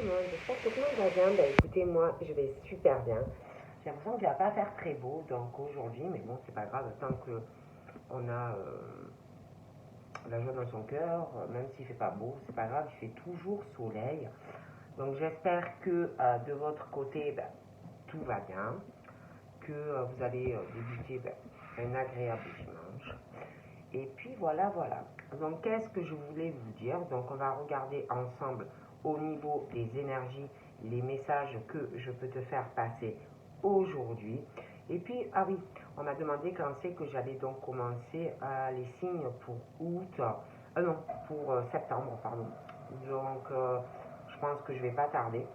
tout le monde, j'espère que tout le monde va bien. Ben écoutez, moi je vais super bien. J'ai l'impression qu'il va pas faire très beau donc aujourd'hui, mais bon, c'est pas grave, tant que on a la joie dans son cœur, même s'il fait pas beau, c'est pas grave, il fait toujours soleil. Donc j'espère que de votre côté, ben, tout va bien, que vous allez débuter un agréable dimanche. Et puis voilà. Donc qu'est-ce que je voulais vous dire? Donc on va regarder ensemble au niveau des énergies les messages que je peux te faire passer aujourd'hui. Et puis, ah oui, on m'a demandé quand c'est que j'allais donc commencer les signes pour août, non, pour septembre, pardon. Donc je pense que je vais pas tarder.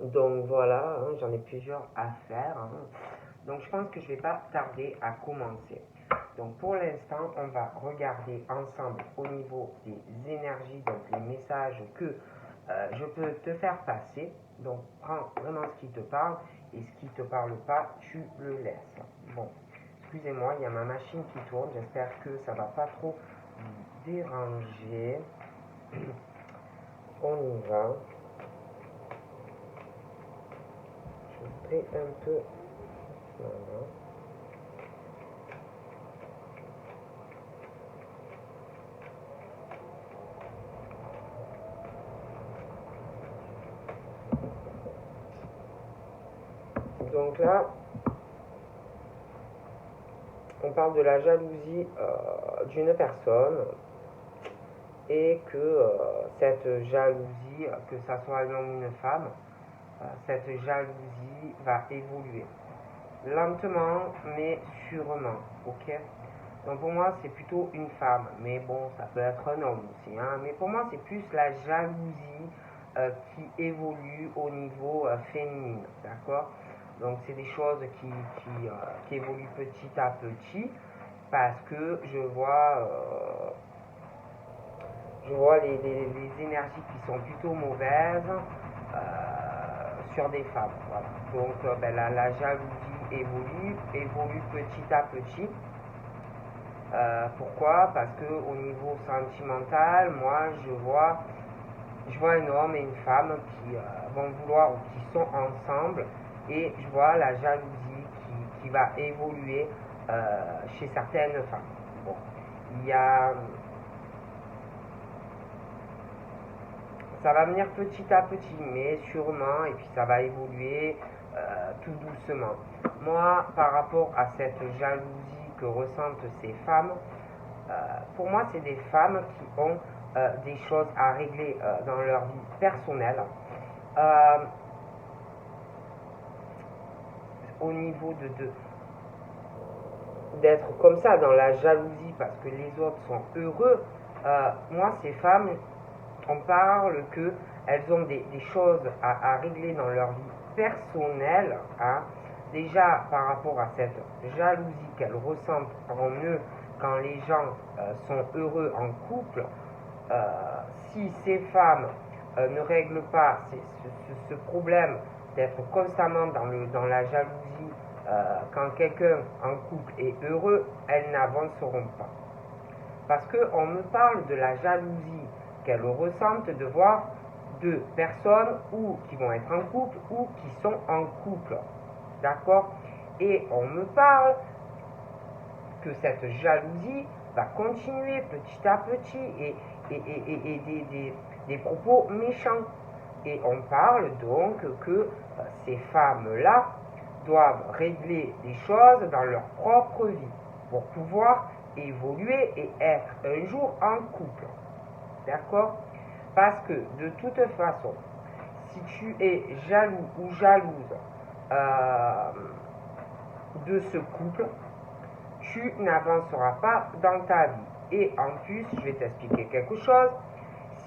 Donc voilà, hein, j'en ai plusieurs à faire. Hein. Donc je pense que je vais pas tarder à commencer. Donc pour l'instant, on va regarder ensemble au niveau des énergies, donc les messages que je peux te faire passer. Donc prends vraiment ce qui te parle et ce qui ne te parle pas, tu le laisses. Bon, excusez-moi, il y a ma machine qui tourne. J'espère que ça ne va pas trop vous déranger. On y va. Je fais un peu... Voilà. Donc là, on parle de la jalousie d'une personne et que cette jalousie, que ça soit un homme ou une femme, cette jalousie va évoluer lentement mais sûrement, ok? Donc pour moi c'est plutôt une femme, mais bon ça peut être un homme aussi, hein? Mais pour moi c'est plus la jalousie qui évolue au niveau féminin, d'accord? Donc c'est des choses qui évoluent petit à petit parce que je vois les énergies qui sont plutôt mauvaises sur des femmes. Voilà. Donc la jalousie évolue petit à petit. Pourquoi? Parce que au niveau sentimental, moi je vois un homme et une femme qui vont vouloir ou qui sont ensemble et je vois la jalousie qui va évoluer chez certaines femmes. Bon, il y a ça va venir petit à petit, mais sûrement, et puis ça va évoluer tout doucement. Moi, par rapport à cette jalousie que ressentent ces femmes, pour moi, c'est des femmes qui ont des choses à régler dans leur vie personnelle. Au niveau d'être comme ça, dans la jalousie, parce que les autres sont heureux, moi, ces femmes, on parle qu'elles ont des choses à régler dans leur vie personnelle, hein. Déjà par rapport à cette jalousie qu'elles ressentent en eux quand les gens sont heureux en couple, si ces femmes ne règlent pas ce problème d'être constamment dans la jalousie quand quelqu'un en couple est heureux, elles n'avanceront pas. Parce qu'on me parle de la jalousie qu'elles ressentent de voir deux personnes ou qui vont être en couple ou qui sont en couple. D'accord? Et on me parle que cette jalousie va continuer petit à petit et des propos méchants. Et on parle donc que ces femmes-là doivent régler des choses dans leur propre vie pour pouvoir évoluer et être un jour en couple. D'accord? Parce que de toute façon, si tu es jaloux ou jalouse de ce couple, tu n'avanceras pas dans ta vie. Et en plus, je vais t'expliquer quelque chose.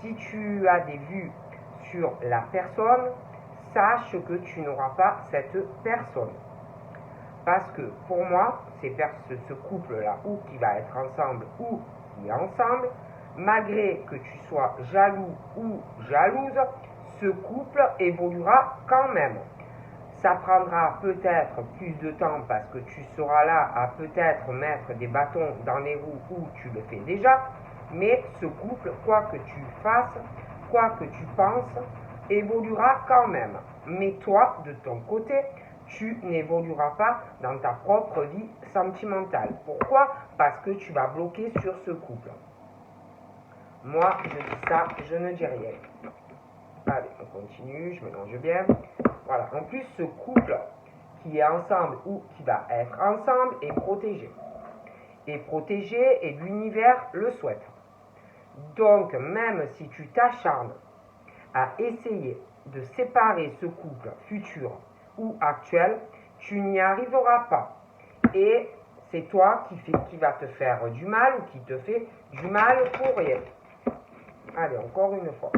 Si tu as des vues sur la personne, sache que tu n'auras pas cette personne. Parce que pour moi, ce couple-là, ou qui va être ensemble, ou qui est ensemble, malgré que tu sois jaloux ou jalouse, ce couple évoluera quand même. Ça prendra peut-être plus de temps parce que tu seras là à peut-être mettre des bâtons dans les roues où tu le fais déjà, mais ce couple, quoi que tu fasses, quoi que tu penses, évoluera quand même. Mais toi, de ton côté, tu n'évolueras pas dans ta propre vie sentimentale. Pourquoi? Parce que tu vas bloquer sur ce couple. Moi, je dis ça, je ne dis rien. Allez, on continue, je mélange bien. Voilà, en plus, ce couple qui est ensemble ou qui va être ensemble est protégé. Est protégé et l'univers le souhaite. Donc, même si tu t'acharnes à essayer de séparer ce couple futur ou actuel, tu n'y arriveras pas. Et c'est toi qui va te faire du mal ou qui te fait du mal pour rien. Allez, encore une fois.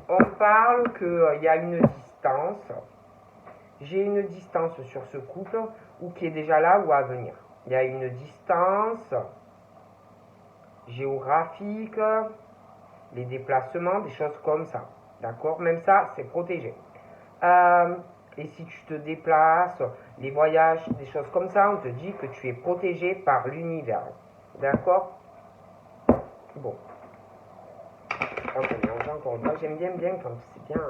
On parle qu'il y a une distance. J'ai une distance sur ce couple ou qui est déjà là ou à venir. Il y a une distance géographique, les déplacements, des choses comme ça. D'accord? Même ça, c'est protégé. Et si tu te déplaces, les voyages, des choses comme ça, on te dit que tu es protégé par l'univers. D'accord? Bon. Encore une fois, j'aime bien quand c'est bien.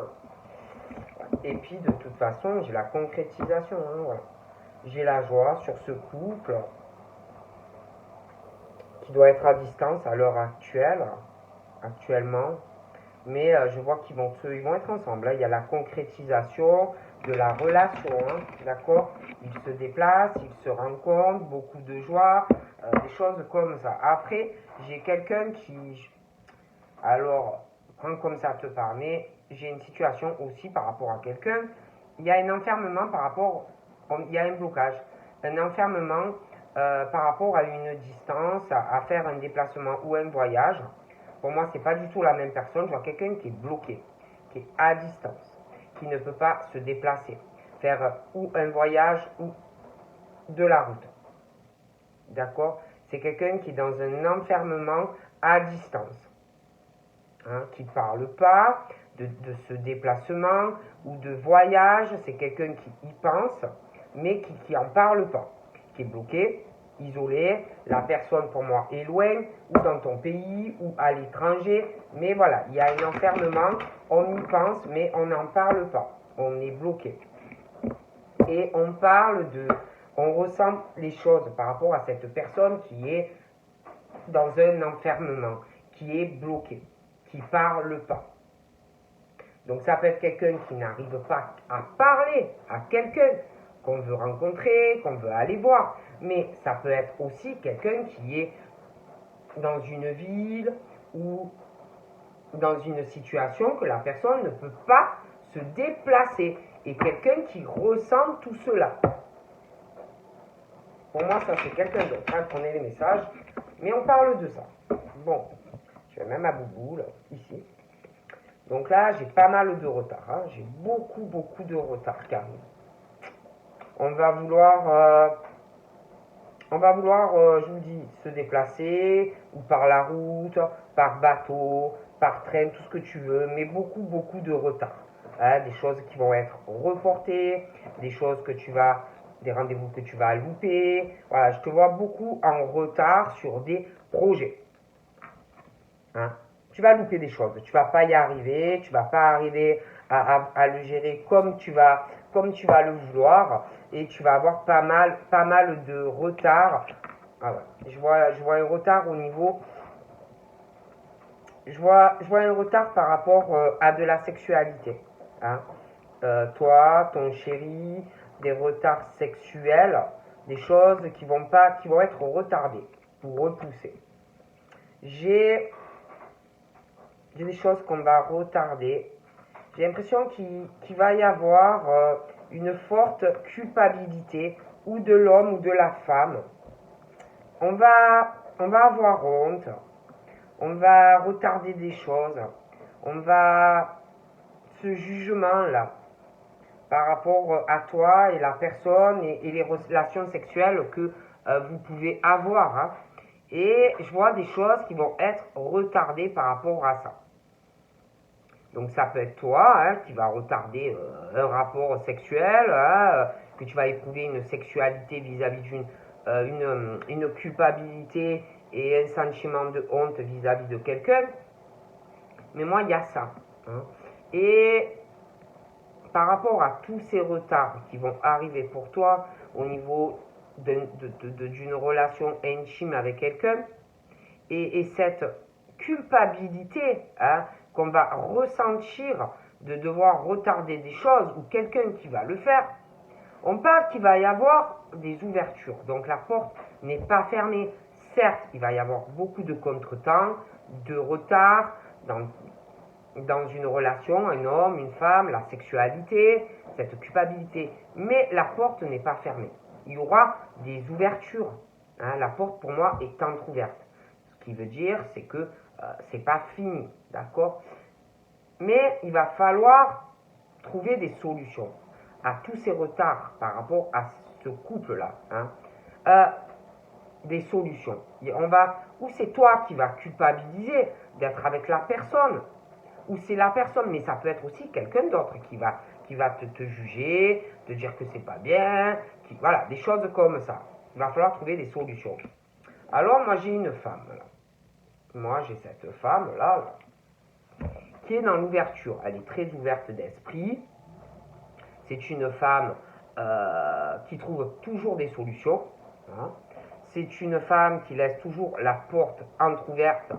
Et puis, de toute façon, j'ai la concrétisation. Hein, voilà. J'ai la joie sur ce couple qui doit être à distance à l'heure actuellement. Mais je vois qu'ils vont être ensemble. Là, il y a la concrétisation de la relation. Hein, d'accord? Ils se déplacent, ils se rencontrent, beaucoup de joie, des choses comme ça. Après, j'ai quelqu'un qui... Alors, prends comme ça te permet. J'ai une situation aussi par rapport à quelqu'un. Il y a un enfermement par rapport... Il y a un blocage. Un enfermement par rapport à une distance, à faire un déplacement ou un voyage. Pour moi, ce n'est pas du tout la même personne. Je vois quelqu'un qui est bloqué, qui est à distance, qui ne peut pas se déplacer, faire ou un voyage ou de la route. D'accord? C'est quelqu'un qui est dans un enfermement à distance, hein, qui ne parle pas de ce déplacement ou de voyage. C'est quelqu'un qui y pense, mais qui n'en parle pas, qui est bloqué, isolé, la personne pour moi est loin, ou dans ton pays, ou à l'étranger, mais voilà, il y a un enfermement, on y pense, mais on n'en parle pas, on est bloqué. Et on ressent les choses par rapport à cette personne qui est dans un enfermement, qui est bloqué, qui ne parle pas. Donc ça peut être quelqu'un qui n'arrive pas à parler à quelqu'un qu'on veut rencontrer, qu'on veut aller voir. Mais ça peut être aussi quelqu'un qui est dans une ville ou dans une situation que la personne ne peut pas se déplacer. Et quelqu'un qui ressent tout cela. Pour moi, ça c'est quelqu'un d'autre. Hein, prenez les messages. Mais on parle de ça. Bon, je vais même à Boubou, là, ici. Donc là, j'ai pas mal de retard. Hein. J'ai beaucoup de retard quand même. On va vouloir, je vous dis, se déplacer, ou par la route, par bateau, par train, tout ce que tu veux, mais beaucoup de retard. Hein, des choses qui vont être reportées, des rendez-vous que tu vas louper. Voilà, je te vois beaucoup en retard sur des projets. Hein. Tu vas louper des choses, tu vas pas y arriver, tu vas pas arriver à le gérer comme tu vas le vouloir, et tu vas avoir pas mal de retard. Ah ouais. Je vois un retard au niveau, je vois un retard par rapport à de la sexualité. Hein. Toi, ton chéri, des retards sexuels, des choses qui vont être retardées ou repoussées. J'ai des choses qu'on va retarder. J'ai l'impression qu'il va y avoir une forte culpabilité ou de l'homme ou de la femme. On va avoir honte. On va retarder des choses. On va... Ce jugement-là par rapport à toi et la personne et les relations sexuelles que vous pouvez avoir. Hein. Et je vois des choses qui vont être retardées par rapport à ça. Donc ça peut être toi hein, qui va retarder un rapport sexuel, hein, que tu vas éprouver une sexualité vis-à-vis une culpabilité et un sentiment de honte vis-à-vis de quelqu'un. Mais moi, il y a ça. Hein. Et par rapport à tous ces retards qui vont arriver pour toi au niveau d'une relation intime avec quelqu'un, et cette culpabilité hein, qu'on va ressentir de devoir retarder des choses ou quelqu'un qui va le faire, on parle qu'il va y avoir des ouvertures. Donc la porte n'est pas fermée. Certes, il va y avoir beaucoup de contretemps, de retard dans une relation, un homme, une femme, la sexualité, cette culpabilité. Mais la porte n'est pas fermée. Il y aura des ouvertures. Hein, la porte, pour moi, est entrouverte. Ce qui veut dire, c'est que c'est pas fini, d'accord? Mais il va falloir trouver des solutions à tous ces retards par rapport à ce couple-là. Hein. Des solutions. Ou c'est toi qui vas culpabiliser d'être avec la personne, ou c'est la personne, mais ça peut être aussi quelqu'un d'autre qui va te juger, te dire que c'est pas bien, voilà, des choses comme ça. Il va falloir trouver des solutions. Alors moi j'ai une femme là. Moi j'ai cette femme là qui est dans l'ouverture. Elle est très ouverte d'esprit. C'est une femme qui trouve toujours des solutions. Hein. C'est une femme qui laisse toujours la porte entrouverte.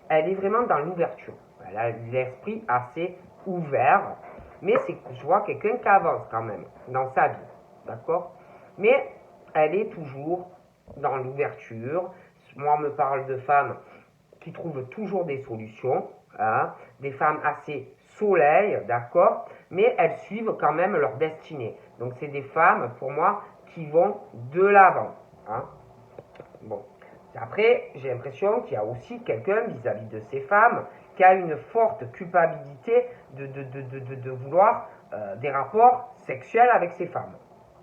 Elle est vraiment dans l'ouverture. Elle a l'esprit assez ouvert. Mais je vois quelqu'un qui avance quand même dans sa vie. D'accord? Mais elle est toujours dans l'ouverture. Moi, on me parle de femmes qui trouvent toujours des solutions. Hein, des femmes assez soleil, d'accord? Mais elles suivent quand même leur destinée. Donc, c'est des femmes, pour moi, qui vont de l'avant. Hein. Bon. Après, j'ai l'impression qu'il y a aussi quelqu'un vis-à-vis de ces femmes qui a une forte culpabilité de vouloir des rapports sexuels avec ces femmes.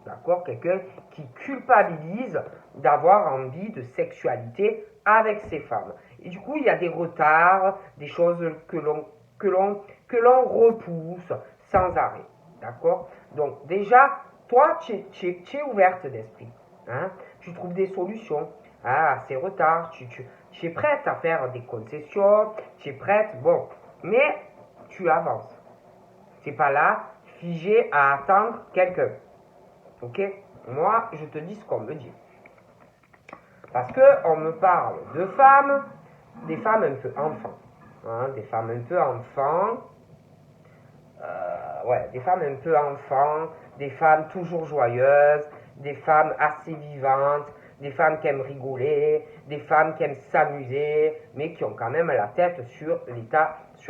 D'accord? Quelqu'un qui culpabilise d'avoir envie de sexualité avec ces femmes. Et du coup, il y a des retards, des choses que l'on repousse sans arrêt. D'accord? Donc déjà, toi, tu es ouverte d'esprit. Hein? Tu trouves des solutions à ces retards. Tu es prête à faire des concessions. Tu es prête, bon. Mais tu avances. Tu n'es pas là, figé à attendre quelqu'un. Ok? Moi, je te dis ce qu'on me dit. Parce qu'on me parle de femmes, des femmes un peu enfants. Hein, des femmes un peu enfants. Des femmes un peu enfants, des femmes toujours joyeuses, des femmes assez vivantes, des femmes qui aiment rigoler, des femmes qui aiment s'amuser, mais qui ont quand même la tête sur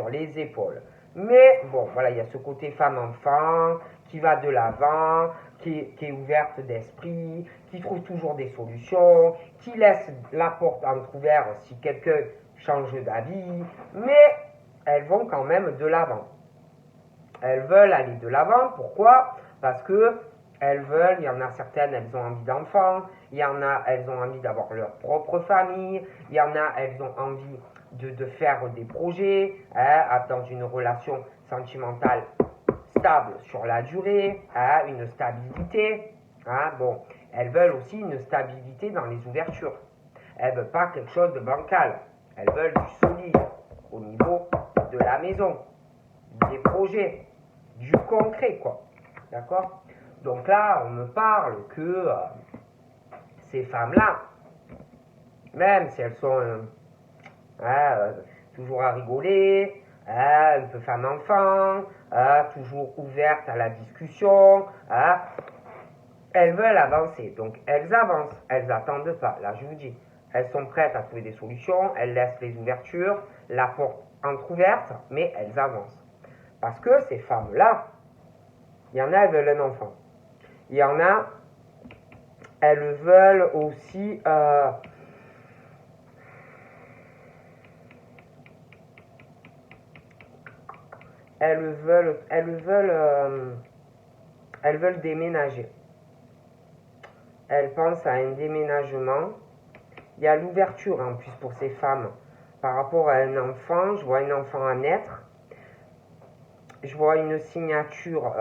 les épaules. Mais bon, voilà, il y a ce côté femme-enfant qui va de l'avant, qui est ouverte d'esprit, qui trouve toujours des solutions, qui laisse la porte entrouverte si quelqu'un change d'avis, mais elles vont quand même de l'avant. Elles veulent aller de l'avant, pourquoi? Parce que il y en a certaines, elles ont envie d'enfants, il y en a, elles ont envie d'avoir leur propre famille, il y en a, elles ont envie de faire des projets, hein, dans une relation sentimentale stable sur la durée, hein, une stabilité. Hein, bon, elles veulent aussi une stabilité dans les ouvertures. Elles ne veulent pas quelque chose de bancal. Elles veulent du solide au niveau de la maison, des projets, du concret, quoi. D'accord? Donc là, on me parle que ces femmes-là, même si elles sont toujours à rigoler, un peu femme-enfant, toujours ouvertes à la discussion, elles veulent avancer. Donc elles avancent, elles n'attendent pas. Là, je vous dis, elles sont prêtes à trouver des solutions, elles laissent les ouvertures, la porte entrouverte, mais elles avancent. Parce que ces femmes-là, il y en a, elles veulent un enfant. Il y en a, elles veulent aussi elles veulent déménager. Elles pensent à un déménagement. Il y a l'ouverture en plus pour ces femmes par rapport à un enfant. Je vois un enfant à naître. Je vois une signature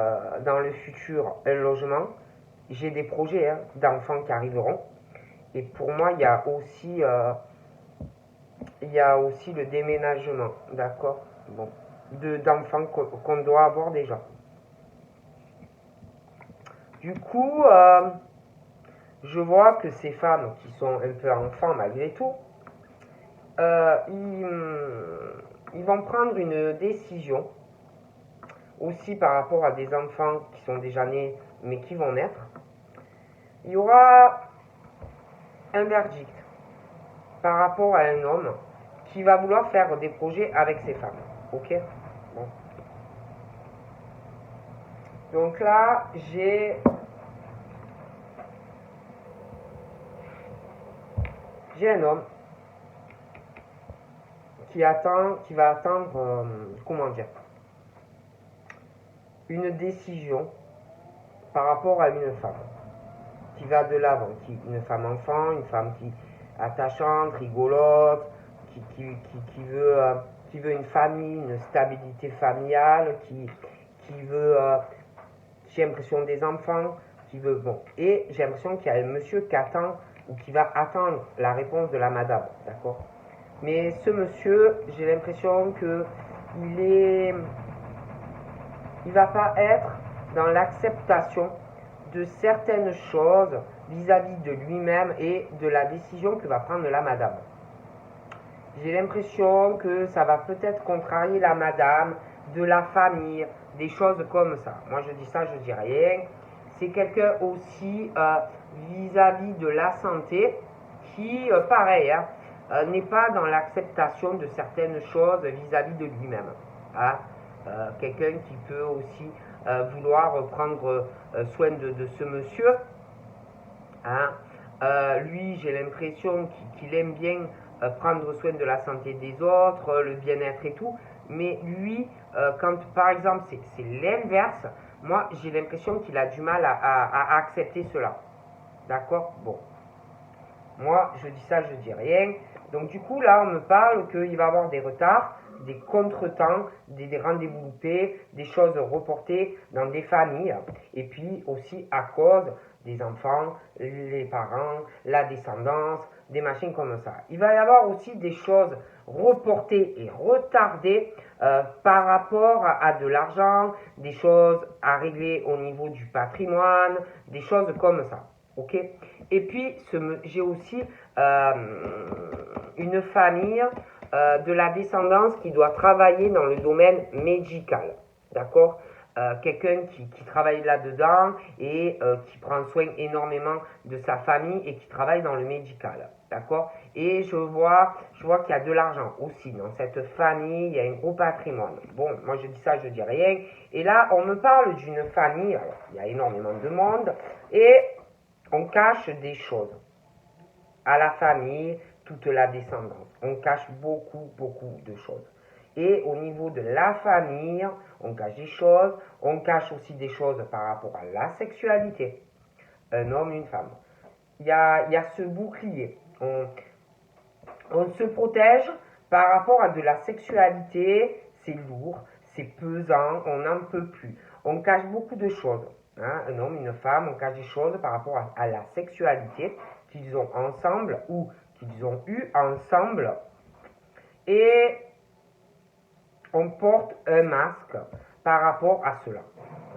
dans le futur, un logement. J'ai des projets d'enfants qui arriveront. Et pour moi, il y a aussi le déménagement, d'accord? Bon, d'enfants qu'on doit avoir déjà. Du coup, je vois que ces femmes qui sont un peu enfants malgré tout, ils vont prendre une décision aussi par rapport à des enfants qui sont déjà nés mais qui vont naître. Il y aura un verdict par rapport à un homme qui va vouloir faire des projets avec ses femmes. Ok? Bon. Donc là, j'ai un homme qui va attendre, comment dire, une décision par rapport à une femme qui va de l'avant, une femme enfant, une femme qui attachante, rigolote, qui veut une famille, une stabilité familiale, qui veut, j'ai l'impression des enfants, qui veut, bon, et j'ai l'impression qu'il y a un monsieur qui attend ou qui va attendre la réponse de la madame, d'accord? Mais ce monsieur, j'ai l'impression que il va pas être dans l'acceptation de certaines choses vis-à-vis de lui-même et de la décision que va prendre la madame. J'ai l'impression que ça va peut-être contrarier la madame, de la famille, des choses comme ça. Moi je dis ça, je dis rien. C'est quelqu'un aussi vis-à-vis de la santé qui, pareil, n'est pas dans l'acceptation de certaines choses vis-à-vis de lui-même. Hein. Quelqu'un qui peut aussi vouloir prendre soin de ce monsieur. Hein. Lui, j'ai l'impression qu'il aime bien prendre soin de la santé des autres, le bien-être et tout. Mais lui, quand par exemple c'est l'inverse, moi j'ai l'impression qu'il a du mal à accepter cela. D'accord? Bon. Moi, je dis ça, je dis rien. Donc du coup, là, on me parle qu'il va y avoir des retards, des contretemps, des rendez-vous loupés, des choses reportées dans des familles. Et puis aussi à cause des enfants, les parents, la descendance, des machines comme ça. Il va y avoir aussi des choses reportées et retardées par rapport à de l'argent, des choses à régler au niveau du patrimoine, des choses comme ça. Ok? Et puis, j'ai aussi une famille de la descendance qui doit travailler dans le domaine médical. D'accord? Quelqu'un qui travaille là-dedans et qui prend soin énormément de sa famille et qui travaille dans le médical. D'accord? Et je vois qu'il y a de l'argent aussi dans cette famille, il y a un gros patrimoine. Bon, moi je dis ça, je dis rien. Et là, on me parle d'une famille, alors il y a énormément de monde, et on cache des choses à la famille, toute la descendance. On cache beaucoup, beaucoup de choses. Et au niveau de la famille, on cache des choses. On cache aussi des choses par rapport à la sexualité. Un homme, une femme. Il y a ce bouclier. On se protège par rapport à de la sexualité. C'est lourd, c'est pesant, on n'en peut plus. On cache beaucoup de choses. Hein, un homme, une femme, on cache des choses par rapport à la sexualité qu'ils ont ensemble ou qu'ils ont eu ensemble. Et on porte un masque par rapport à cela.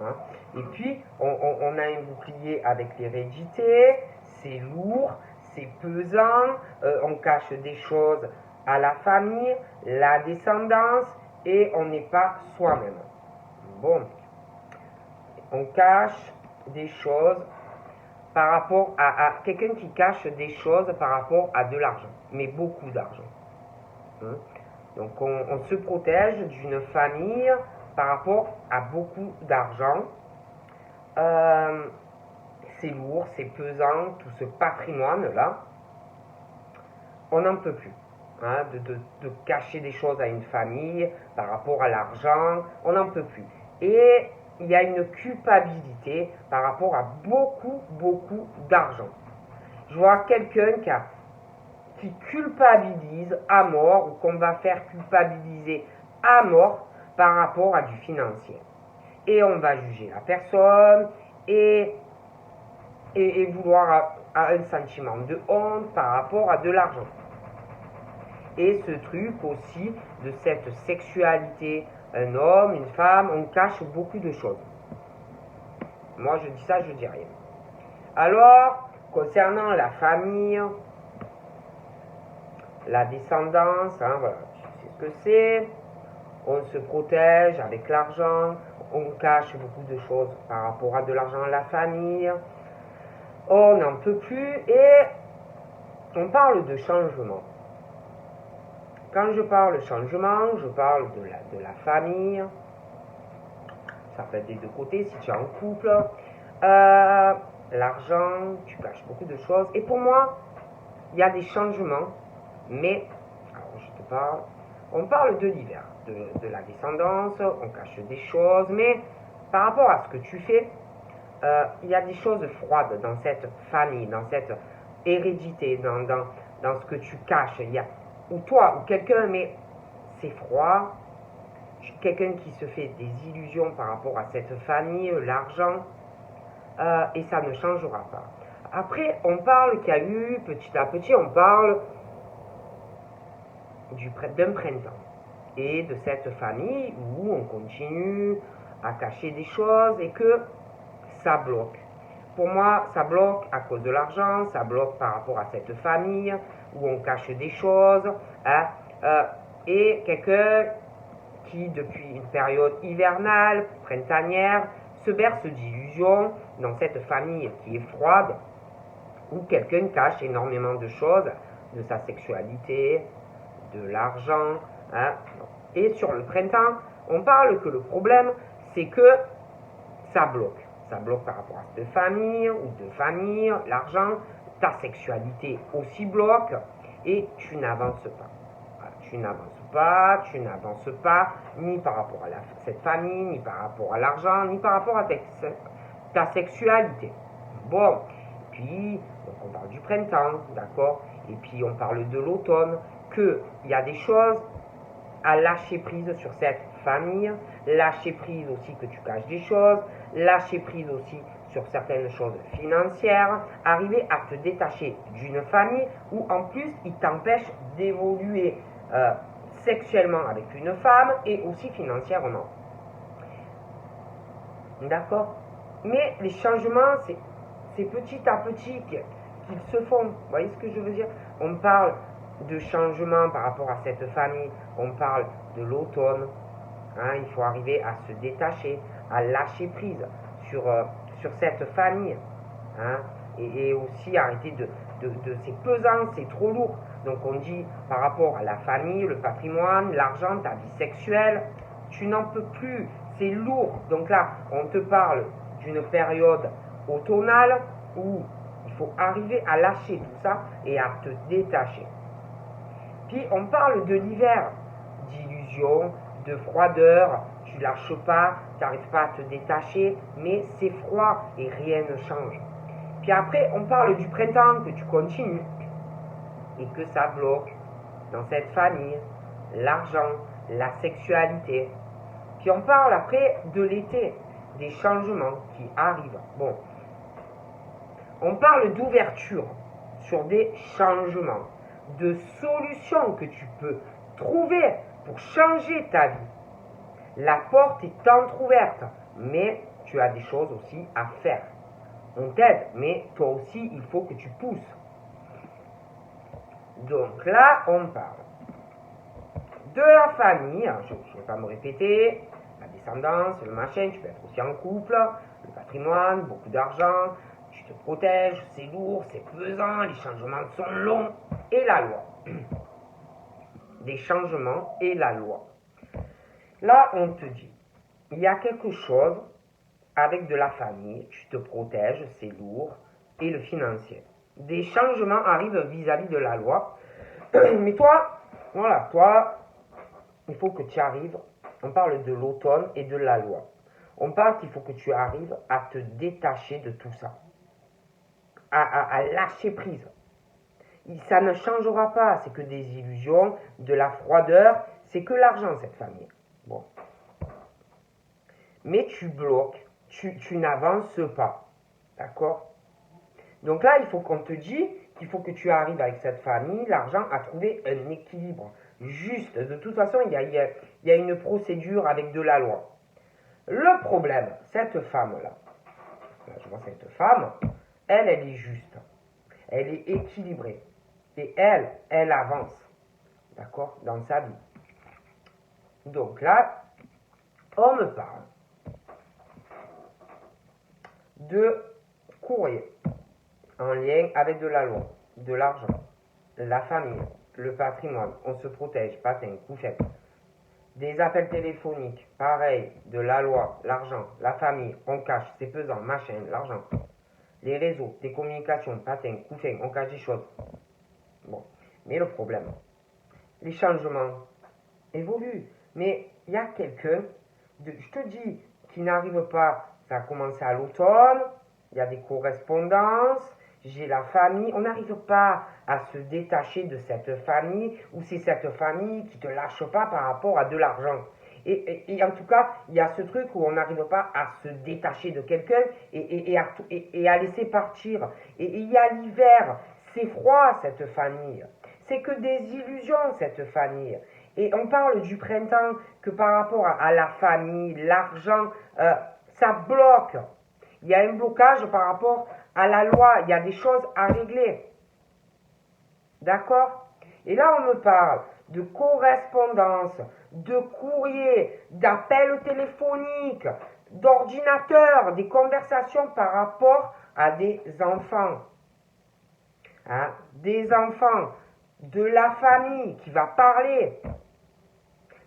Hein. Et puis, on a un bouclier avec l'hérédité, c'est lourd, c'est pesant, on cache des choses à la famille, la descendance, et on n'est pas soi-même. Bon, on cache des choses par rapport à quelqu'un qui cache des choses par rapport à de l'argent, mais beaucoup d'argent. Hein. Donc on se protège d'une famille par rapport à beaucoup d'argent. C'est lourd, c'est pesant, tout ce patrimoine-là. On n'en peut plus. Hein, de cacher des choses à une famille par rapport à l'argent, on n'en peut plus. Et il y a une culpabilité par rapport à beaucoup, beaucoup d'argent. Je vois quelqu'un qui culpabilise à mort ou qu'on va faire culpabiliser à mort par rapport à du financier. Et on va juger la personne et vouloir un sentiment de honte par rapport à de l'argent. Et ce truc aussi de cette sexualité, un homme, une femme, on cache beaucoup de choses. Moi je dis ça, je dis rien. Alors, concernant la famille, la descendance, hein, voilà, tu sais ce que c'est. On se protège avec l'argent, on cache beaucoup de choses par rapport à de l'argent à la famille. On n'en peut plus et on parle de changement. Quand je parle changement, je parle de la famille. Ça peut être des deux côtés si tu es en couple. L'argent, tu caches beaucoup de choses. Et pour moi, il y a des changements. Mais, alors je te parle, on parle de l'hiver, de la descendance, on cache des choses. Mais par rapport à ce que tu fais, il y a des choses froides dans cette famille, dans cette hérédité, dans ce que tu caches. Il y a, ou toi, ou quelqu'un, mais c'est froid. Quelqu'un qui se fait des illusions par rapport à cette famille, l'argent, et ça ne changera pas. Après, on parle qu'il y a eu, petit à petit, on parle d'un printemps et de cette famille où on continue à cacher des choses et que ça bloque. Pour moi, ça bloque à cause de l'argent, ça bloque par rapport à cette famille où on cache des choses, hein, et quelqu'un qui, depuis une période hivernale, printanière, se berce d'illusions dans cette famille qui est froide, où quelqu'un cache énormément de choses, de sa sexualité, de l'argent, hein. Et sur le printemps, on parle que le problème, c'est que ça bloque. Ça bloque par rapport à cette famille ou de famille, l'argent, ta sexualité aussi bloque et tu n'avances pas. Tu n'avances pas, ni par rapport à cette famille, ni par rapport à l'argent, ni par rapport à ta sexualité. Bon, puis donc on parle du printemps, d'accord, et puis on parle de l'automne, qu'il y a des choses à lâcher prise sur cette famille, lâcher prise aussi que tu caches des choses, lâcher prise aussi sur certaines choses financières, arriver à te détacher d'une famille où en plus il t'empêche d'évoluer sexuellement avec une femme et aussi financièrement. D'accord? Mais les changements, c'est petit à petit qu'ils se font. Vous voyez ce que je veux dire? On parle de changement par rapport à cette famille, on parle de l'automne, hein, il faut arriver à se détacher, à lâcher prise sur cette famille, hein, et aussi arrêter de c'est pesant, c'est trop lourd. Donc on dit par rapport à la famille, le patrimoine, l'argent, ta vie sexuelle, tu n'en peux plus, c'est lourd. Donc là, on te parle d'une période automnale où il faut arriver à lâcher tout ça et à te détacher. Puis on parle de l'hiver, d'illusion, de froideur, tu lâches pas, tu n'arrives pas à te détacher, mais c'est froid et rien ne change. Puis après, on parle du printemps, que tu continues et que ça bloque dans cette famille, l'argent, la sexualité. Puis on parle après de l'été, des changements qui arrivent. Bon, on parle d'ouverture sur des changements, de solutions que tu peux trouver pour changer ta vie. La porte est entrouverte, mais tu as des choses aussi à faire. On t'aide, mais toi aussi, il faut que tu pousses. Donc là, on parle de la famille, je ne vais pas me répéter, la descendance, le machin, tu peux être aussi en couple, le patrimoine, beaucoup d'argent, tu te protèges, c'est lourd, c'est pesant, les changements sont longs, et la loi. Des changements et la loi. Là, on te dit, il y a quelque chose avec de la famille, tu te protèges, c'est lourd, et le financier. Des changements arrivent vis-à-vis de la loi, mais toi, voilà, toi, il faut que tu arrives, on parle de l'automne et de la loi. On parle qu'il faut que tu arrives à te détacher de tout ça, à lâcher prise. Ça ne changera pas, c'est que des illusions, de la froideur, c'est que l'argent, cette famille. Bon. Mais tu bloques, tu n'avances pas. D'accord? Donc là, il faut qu'on te dise qu'il faut que tu arrives avec cette famille, l'argent, à trouver un équilibre juste. De toute façon, il y a une procédure avec de la loi. Le problème, cette femme-là, là, je vois cette femme, elle est juste. Elle est équilibrée. Et elle avance. D'accord? Dans sa vie. Donc là, on me parle de courrier en lien avec de la loi, de l'argent, la famille, le patrimoine, on se protège, patin, couchette, des appels téléphoniques, pareil, de la loi, l'argent, la famille, on cache, c'est pesant, machin, l'argent, les réseaux, des communications, patin, couchette, on cache des choses. Bon, mais le problème, les changements évoluent, mais il y a quelqu'un, je te dis, qui n'arrive pas, ça a commencé à l'automne, il y a des correspondances, j'ai la famille, on n'arrive pas à se détacher de cette famille, ou c'est cette famille qui ne te lâche pas par rapport à de l'argent. Et en tout cas, il y a ce truc où on n'arrive pas à se détacher de quelqu'un et à laisser partir. Et il y a l'hiver, c'est froid cette famille. C'est que des illusions cette famille. Et on parle du printemps que par rapport à la famille, l'argent, ça bloque. Il y a un blocage par rapport à la loi. Il y a des choses à régler. D'accord? Et là, on me parle de correspondance, de courrier, d'appels téléphoniques, d'ordinateurs, des conversations par rapport à des enfants. Hein? Des enfants, de la famille qui va parler.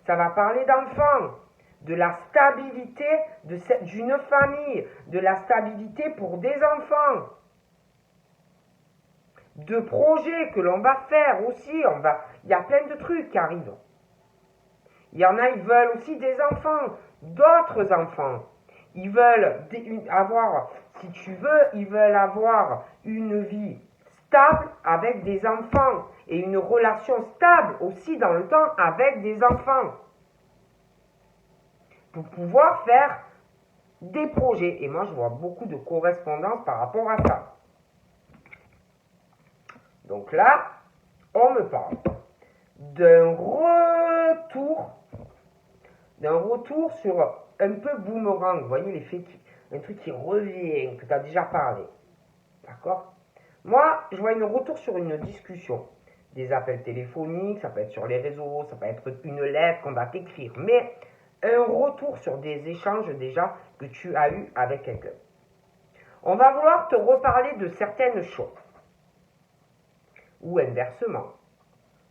Ça va parler d'enfants, de la stabilité d'une famille, de la stabilité pour des enfants, de projets que l'on va faire aussi. Il y a plein de trucs qui arrivent. Il y en a, ils veulent aussi des enfants, d'autres enfants. Ils veulent avoir, si tu veux, ils veulent avoir une vie stable avec des enfants et une relation stable aussi dans le temps avec des enfants pour pouvoir faire des projets. Et moi, je vois beaucoup de correspondances par rapport à ça. Donc là, on me parle d'un retour sur un peu boomerang. Vous voyez l'effet, un truc qui revient, que tu as déjà parlé. D'accord? Moi, je vois un retour sur une discussion. Des appels téléphoniques, ça peut être sur les réseaux, ça peut être une lettre qu'on va t'écrire. Mais un retour sur des échanges déjà que tu as eu avec quelqu'un. On va vouloir te reparler de certaines choses. Ou inversement.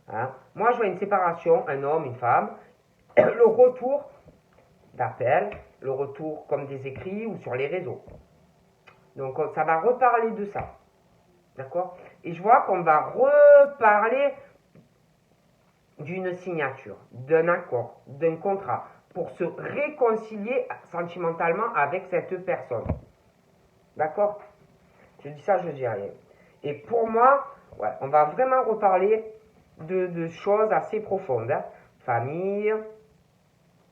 Hein? Moi, je vois une séparation, un homme, une femme. Le retour d'appel, le retour comme des écrits ou sur les réseaux. Donc, ça va reparler de ça. D'accord? Et je vois qu'on va reparler d'une signature, d'un accord, d'un contrat, pour se réconcilier sentimentalement avec cette personne. D'accord? Je dis ça, je dis rien. Et pour moi, ouais, on va vraiment reparler de choses assez profondes. Hein? Famille,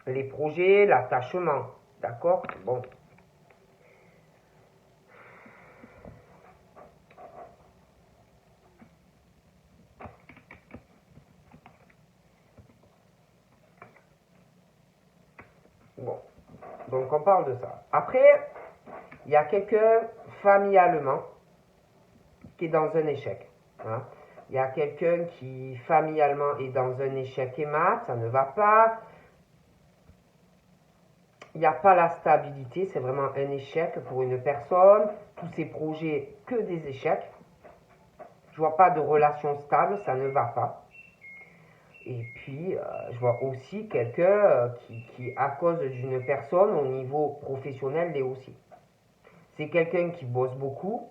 les projets, l'attachement. D'accord? Bon. Bon. Donc on parle de ça. Après, il y a quelqu'un familialement qui est dans un échec. Hein? Il y a quelqu'un qui familialement est dans un échec et mat, ça ne va pas. Il n'y a pas la stabilité, c'est vraiment un échec pour une personne. Tous ces projets, que des échecs. Je vois pas de relation stable, ça ne va pas. Et puis, je vois aussi quelqu'un qui, à cause d'une personne, au niveau professionnel, l'est aussi. C'est quelqu'un qui bosse beaucoup,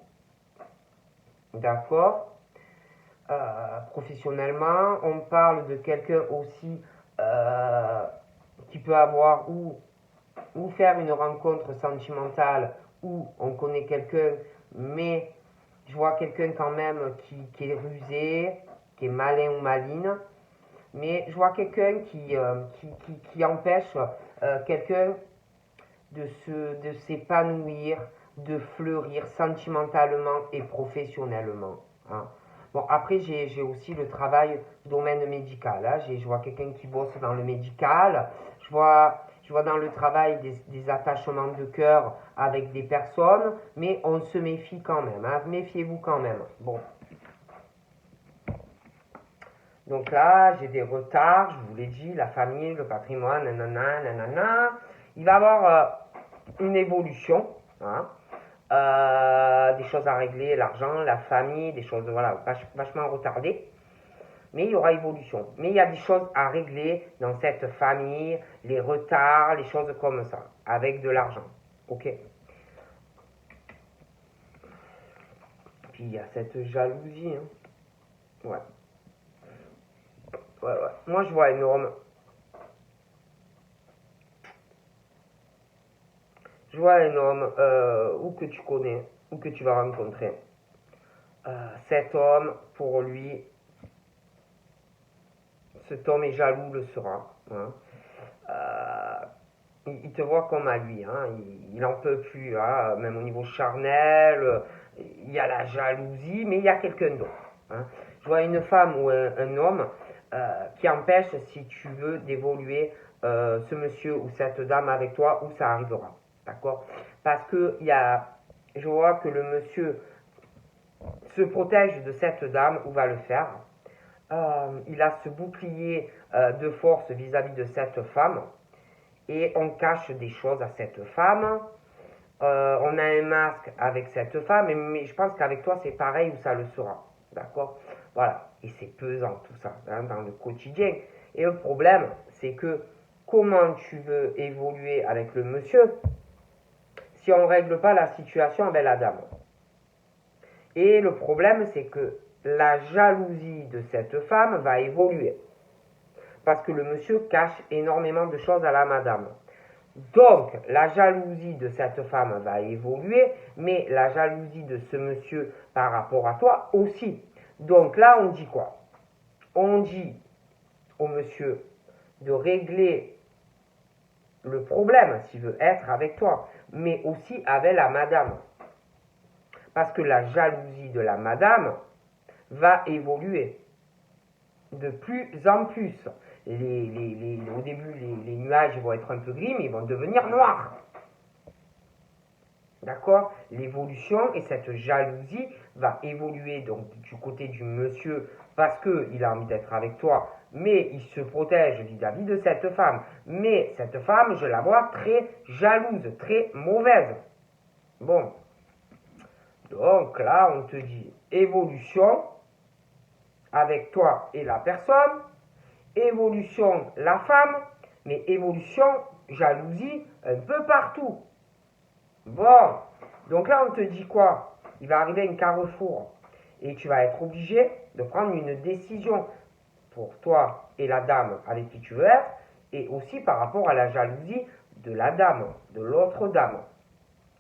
d'accord. Professionnellement, on parle de quelqu'un aussi qui peut avoir ou faire une rencontre sentimentale ou on connaît quelqu'un, mais je vois quelqu'un quand même qui est rusé, qui est malin ou maline, mais je vois quelqu'un qui empêche quelqu'un de s'épanouir, de fleurir sentimentalement et professionnellement. Hein. Bon, après, j'ai aussi le travail domaine médical. Hein. Je vois quelqu'un qui bosse dans le médical. Je vois dans le travail des attachements de cœur avec des personnes, mais on se méfie quand même. Hein. Méfiez-vous quand même. Bon. Donc là, j'ai des retards, je vous l'ai dit, la famille, le patrimoine, nanana, nanana. Il va y avoir une évolution. Hein. Des choses à régler, l'argent, la famille, des choses voilà, vachement retardées. Mais il y aura évolution. Mais il y a des choses à régler dans cette famille, les retards, les choses comme ça, avec de l'argent. Ok. Puis il y a cette jalousie. Hein. Ouais. Ouais. Moi, je vois un homme. Je vois un homme ou que tu connais, ou que tu vas rencontrer. Cet homme, pour lui, cet homme est jaloux, le sera. Hein. Il te voit comme à lui, hein. Il n'en peut plus, hein. Même au niveau charnel, il y a la jalousie, mais il y a quelqu'un d'autre. Hein. Je vois une femme ou un homme qui empêche, si tu veux, d'évoluer ce monsieur ou cette dame avec toi, où ça arrivera. D'accord? Parce que je vois que le monsieur se protège de cette dame, où va le faire. Il a ce bouclier de force vis-à-vis de cette femme. Et on cache des choses à cette femme. On a un masque avec cette femme, mais je pense qu'avec toi, c'est pareil ou ça le sera. D'accord? Voilà. Et c'est pesant tout ça, hein, dans le quotidien. Et le problème, c'est que comment tu veux évoluer avec le monsieur si on ne règle pas la situation avec la dame? Et le problème, c'est que la jalousie de cette femme va évoluer. Parce que le monsieur cache énormément de choses à la madame. Donc, la jalousie de cette femme va évoluer, mais la jalousie de ce monsieur par rapport à toi aussi. Donc là, on dit quoi? On dit au monsieur de régler le problème s'il veut être avec toi, mais aussi avec la madame. Parce que la jalousie de la madame va évoluer de plus en plus. Au début, les nuages vont être un peu gris, mais ils vont devenir noirs. D'accord? L'évolution et cette jalousie va évoluer donc du côté du monsieur parce qu'il a envie d'être avec toi, mais il se protège vis-à-vis de cette femme. Mais cette femme, je la vois très jalouse, très mauvaise. Bon. Donc là, on te dit évolution avec toi et la personne, évolution la femme, mais évolution, jalousie un peu partout. Bon, donc là on te dit quoi? Il va arriver un carrefour et tu vas être obligé de prendre une décision pour toi et la dame avec qui tu veux être et aussi par rapport à la jalousie de la dame, de l'autre dame.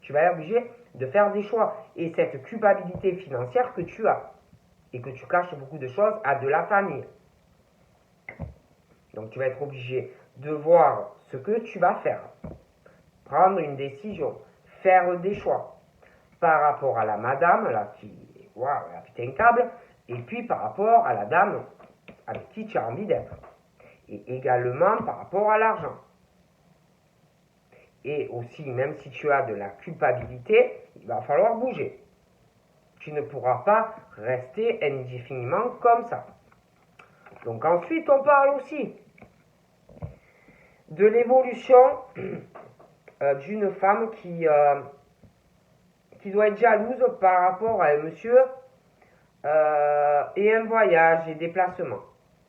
Tu vas être obligé de faire des choix et cette culpabilité financière que tu as et que tu caches beaucoup de choses à de la famille. Donc tu vas être obligé de voir ce que tu vas faire, prendre une décision, faire des choix par rapport à la madame, là, qui a pété un câble, et puis par rapport à la dame avec qui tu as envie d'être. Et également par rapport à l'argent. Et aussi, même si tu as de la culpabilité, il va falloir bouger. Tu ne pourras pas rester indéfiniment comme ça. Donc ensuite, on parle aussi de l'évolution d'une femme qui doit être jalouse par rapport à un monsieur et un voyage et déplacement.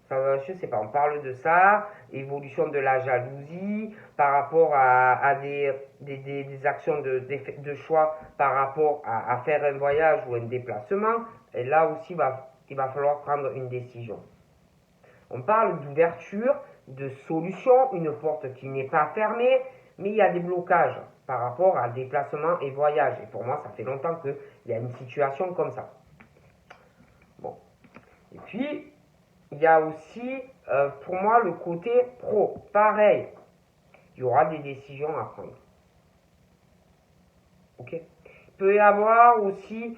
Je sais pas, on parle de ça, évolution de la jalousie par rapport à des actions de choix par rapport à faire un voyage ou un déplacement. Et là aussi, il va falloir prendre une décision. On parle d'ouverture, de solution, une porte qui n'est pas fermée, mais il y a des blocages par rapport à déplacement et voyage. Et pour moi, ça fait longtemps qu'il y a une situation comme ça. Bon. Et puis, il y a aussi, pour moi, le côté pro. Pareil, il y aura des décisions à prendre. Ok? Il peut y avoir aussi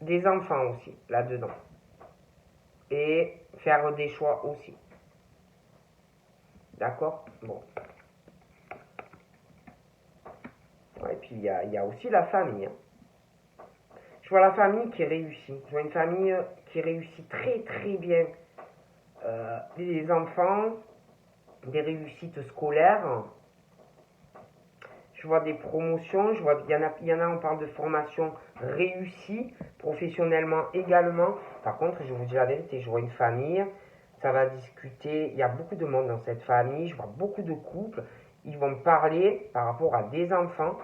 des enfants aussi, là-dedans. Et faire des choix aussi. D'accord? Bon. Ouais, et puis il y a aussi la famille. Hein. Je vois la famille qui réussit. Je vois une famille qui réussit très très bien. Les enfants, des réussites scolaires. Je vois des promotions. Je vois, il y en a, on parle de formation réussie, professionnellement également. Par contre, je vous dis la vérité, je vois une famille, ça va discuter. Il y a beaucoup de monde dans cette famille. Je vois beaucoup de couples. Ils vont parler par rapport à des enfants,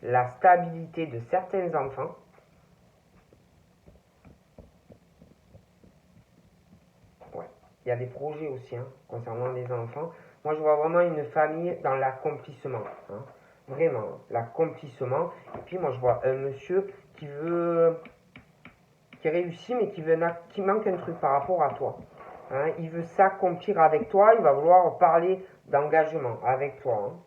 la stabilité de certains enfants. Ouais. Il y a des projets aussi hein, concernant les enfants. Moi, je vois vraiment une famille dans l'accomplissement. Hein. Vraiment, l'accomplissement. Et puis, moi, je vois un monsieur qui réussit, mais qui manque un truc par rapport à toi. Hein. Il veut s'accomplir avec toi. Il va vouloir parler d'engagement avec toi. Hein.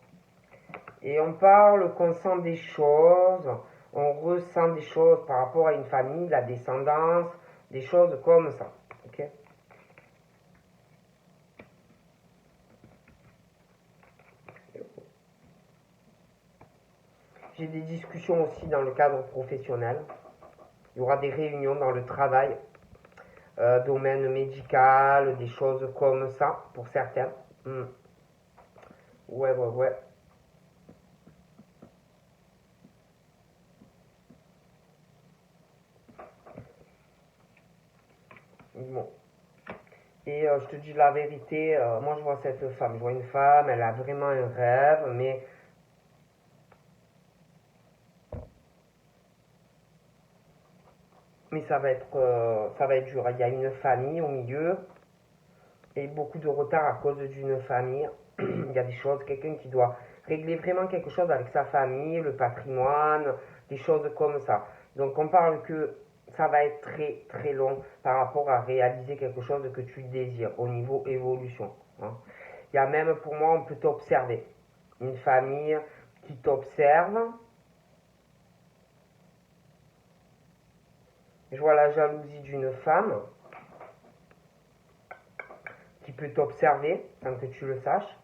Et on parle qu'on sent des choses, on ressent des choses par rapport à une famille, la descendance, des choses comme ça. Ok? J'ai des discussions aussi dans le cadre professionnel. Il y aura des réunions dans le travail, domaine médical, des choses comme ça pour certains. Ouais, ouais, ouais. Bon. Et je te dis la vérité, moi je vois cette femme. Je vois une femme, elle a vraiment un rêve, mais ça va être dur. Il y a une famille au milieu et beaucoup de retard à cause d'une famille. Il y a des choses, quelqu'un qui doit régler vraiment quelque chose avec sa famille, le patrimoine, des choses comme ça. Donc on parle que ça va être très très long par rapport à réaliser quelque chose que tu désires au niveau évolution. Hein. Il y a même pour moi, on peut t'observer. Une famille qui t'observe. Je vois la jalousie d'une femme qui peut t'observer sans que tu le saches.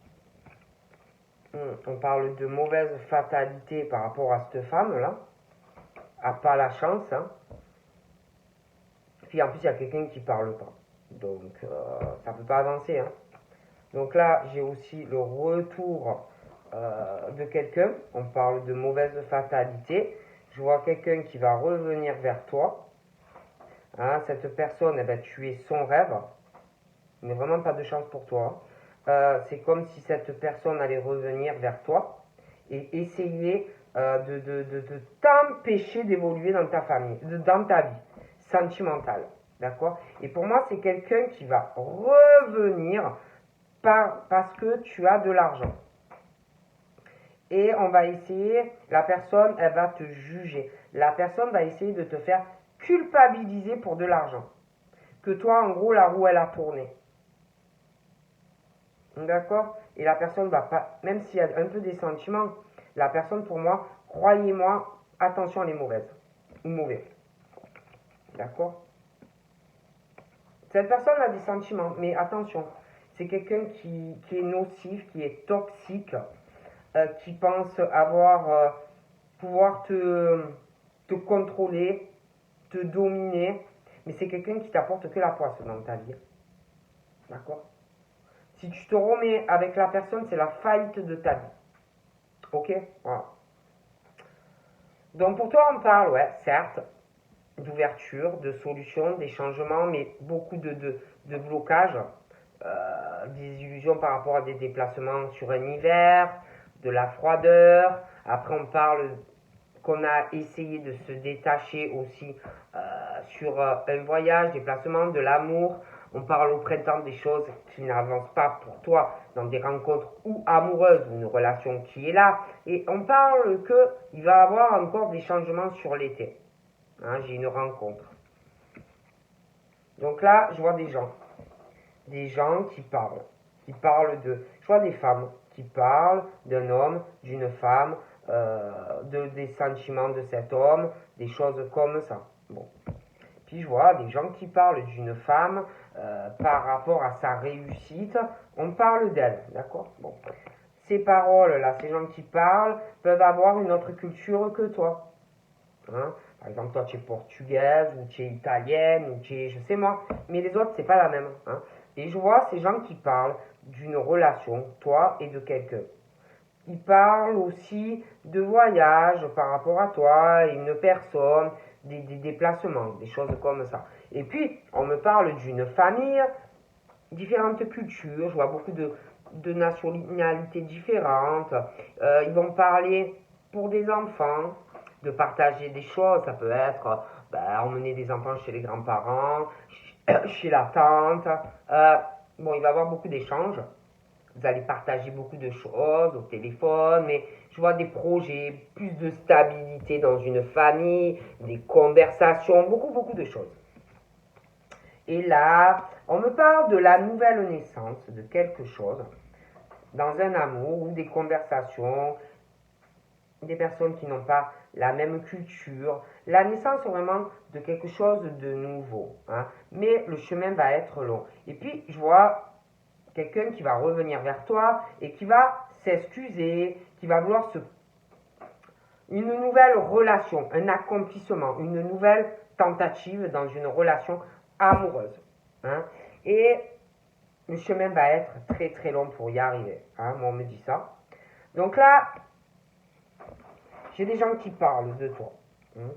On parle de mauvaise fatalité par rapport à cette femme-là. A pas la chance. Hein. Puis en plus, il y a quelqu'un qui parle pas. Donc, ça peut pas avancer. Hein. Donc là, j'ai aussi le retour de quelqu'un. On parle de mauvaise fatalité. Je vois quelqu'un qui va revenir vers toi. Hein, cette personne, eh ben, tu es son rêve. Mais vraiment pas de chance pour toi. C'est comme si cette personne allait revenir vers toi et essayer de t'empêcher d'évoluer dans ta famille, dans ta vie sentimentale. D'accord? Et pour moi, c'est quelqu'un qui va revenir parce que tu as de l'argent. Et on va essayer, la personne, elle va te juger. La personne va essayer de te faire culpabiliser pour de l'argent. Que toi, en gros, la roue, elle a tourné. D'accord? Et la personne va pas, même s'il y a un peu des sentiments, la personne, pour moi, croyez-moi, attention, elle est mauvaise. Ou mauvais. D'accord? Cette personne a des sentiments, mais attention, c'est quelqu'un qui est nocif, qui est toxique, qui pense pouvoir te contrôler, te dominer, mais c'est quelqu'un qui t'apporte que la poisse dans ta vie. D'accord? Si tu te remets avec la personne, c'est la faillite de ta vie. Ok? Voilà. Donc pour toi, on parle, ouais, certes, d'ouverture, de solutions, des changements, mais beaucoup de blocages, des illusions par rapport à des déplacements sur un hiver, de la froideur. Après, on parle qu'on a essayé de se détacher aussi sur un voyage, déplacement, de l'amour. On parle au printemps des choses qui n'avancent pas pour toi dans des rencontres ou amoureuses, une relation qui est là. Et on parle qu'il va y avoir encore des changements sur l'été. Hein, j'ai une rencontre. Donc là, je vois des gens qui parlent de, je vois des femmes qui parlent d'un homme, d'une femme, des sentiments de cet homme, des choses comme ça. Bon. Puis je vois des gens qui parlent d'une femme par rapport à sa réussite. On parle d'elle, d'accord? Bon. Ces paroles-là, ces gens qui parlent, peuvent avoir une autre culture que toi. Hein? Par exemple, toi, tu es portugaise, ou tu es italienne, ou tu es, je sais moi, mais les autres, c'est pas la même. Hein? Et je vois ces gens qui parlent d'une relation, toi et de quelqu'un. Ils parlent aussi de voyage par rapport à toi, une personne, des déplacements, des choses comme ça. Et puis, on me parle d'une famille, différentes cultures, je vois beaucoup de nationalités différentes. Ils vont parler pour des enfants, de partager des choses. Ça peut être emmener des enfants chez les grands-parents, chez la tante. Bon, il va y avoir beaucoup d'échanges. Vous allez partager beaucoup de choses au téléphone, mais je vois des projets, plus de stabilité dans une famille, des conversations, beaucoup de choses. Et là, on me parle de la nouvelle naissance de quelque chose dans un amour ou des conversations, des personnes qui n'ont pas la même culture. La naissance vraiment de quelque chose de nouveau. Hein. Mais le chemin va être long. Et puis, je vois quelqu'un qui va revenir vers toi et qui va s'excuser, qui va vouloir une nouvelle relation, un accomplissement, une nouvelle tentative dans une relation amoureuse. Hein. Et le chemin va être très très long pour y arriver. Hein. Moi, on me dit ça. Donc là, j'ai des gens qui parlent de toi. Hein.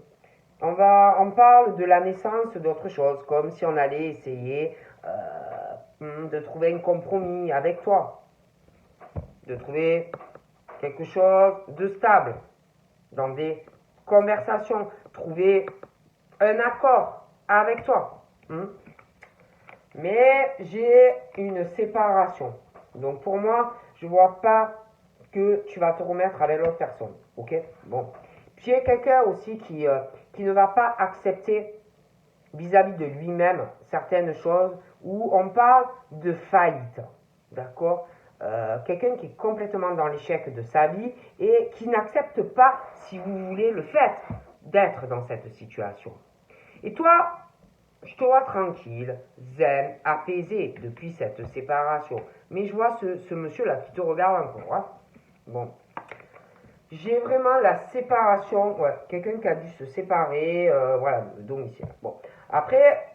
On parle de la naissance d'autre chose, comme si on allait essayer de trouver un compromis avec toi, de trouver quelque chose de stable dans des conversations, trouver un accord avec toi. Mais j'ai une séparation. Donc pour moi, je ne vois pas que tu vas te remettre avec l'autre personne. Ok? Bon. Puis il y a quelqu'un aussi qui ne va pas accepter vis-à-vis de lui-même certaines choses où on parle de faillite. D'accord? Quelqu'un qui est complètement dans l'échec de sa vie et qui n'accepte pas, si vous voulez, le fait d'être dans cette situation. Et toi, je te vois tranquille, zen, apaisé depuis cette séparation. Mais je vois ce monsieur-là qui te regarde encore. Hein. Bon. J'ai vraiment la séparation, ouais, quelqu'un qui a dû se séparer, voilà, de domicile. Bon. Après,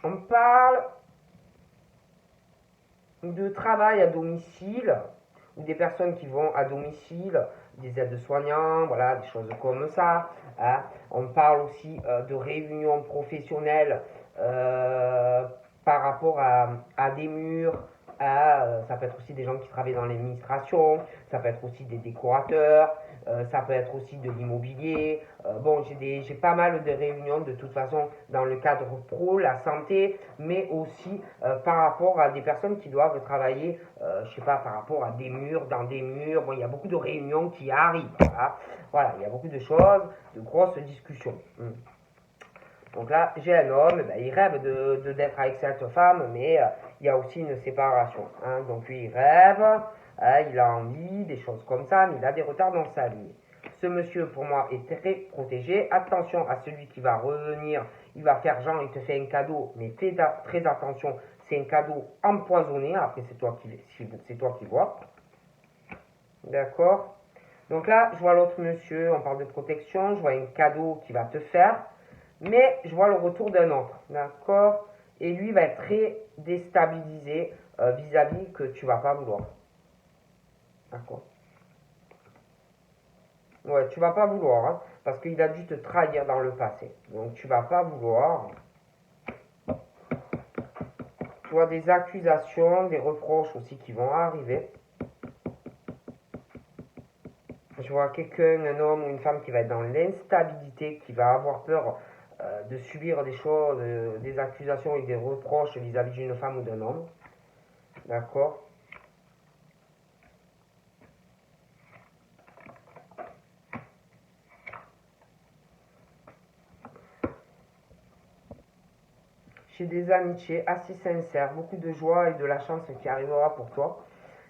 on parle de travail à domicile, ou des personnes qui vont à domicile, des aides-soignants, voilà, des choses comme ça. Hein. On parle aussi de réunions professionnelles par rapport à des murs. Ça peut être aussi des gens qui travaillent dans l'administration, ça peut être aussi des décorateurs, ça peut être aussi de l'immobilier. Bon, j'ai pas mal de réunions de toute façon dans le cadre pro, la santé, mais aussi par rapport à des personnes qui doivent travailler, je sais pas, par rapport à des murs, dans des murs. Bon, il y a beaucoup de réunions qui arrivent. Voilà, il y a beaucoup de choses, de grosses discussions. Donc là, j'ai un homme, il rêve d'être avec cette femme, mais il y a aussi une séparation. Hein. Donc lui, il rêve, il a envie, des choses comme ça, mais il a des retards dans sa vie. Ce monsieur, pour moi, est très protégé. Attention à celui qui va revenir, il va faire genre, il te fait un cadeau, mais fais très attention, c'est un cadeau empoisonné, après c'est toi qui vois. D'accord? Donc là, je vois l'autre monsieur, on parle de protection, je vois un cadeau qui va te faire, mais je vois le retour d'un autre, d'accord? Et lui va être très déstabilisé vis-à-vis que tu vas pas vouloir. D'accord? Ouais, tu vas pas vouloir, hein, parce qu'il a dû te trahir dans le passé. Donc tu vas pas vouloir. Tu vois des accusations, des reproches aussi qui vont arriver. Je vois quelqu'un, un homme ou une femme qui va être dans l'instabilité, qui va avoir peur de subir des choses, des accusations et des reproches vis-à-vis d'une femme ou d'un homme. D'accord? J'ai des amitiés assez sincères, beaucoup de joie et de la chance qui arrivera pour toi.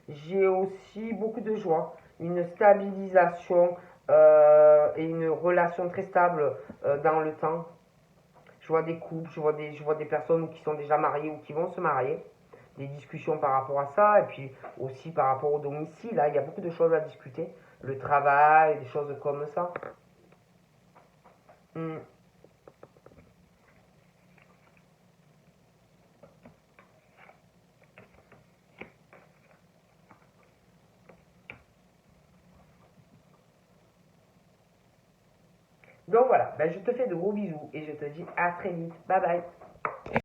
J'ai aussi beaucoup de joie, une stabilisation et une relation très stable dans le temps. Je vois des couples, je vois des personnes qui sont déjà mariées ou qui vont se marier. Des discussions par rapport à ça, et puis aussi par rapport au domicile, là, il y a beaucoup de choses à discuter. Le travail, des choses comme ça. Hmm. Donc voilà, ben, je te fais de gros bisous et je te dis à très vite. Bye bye.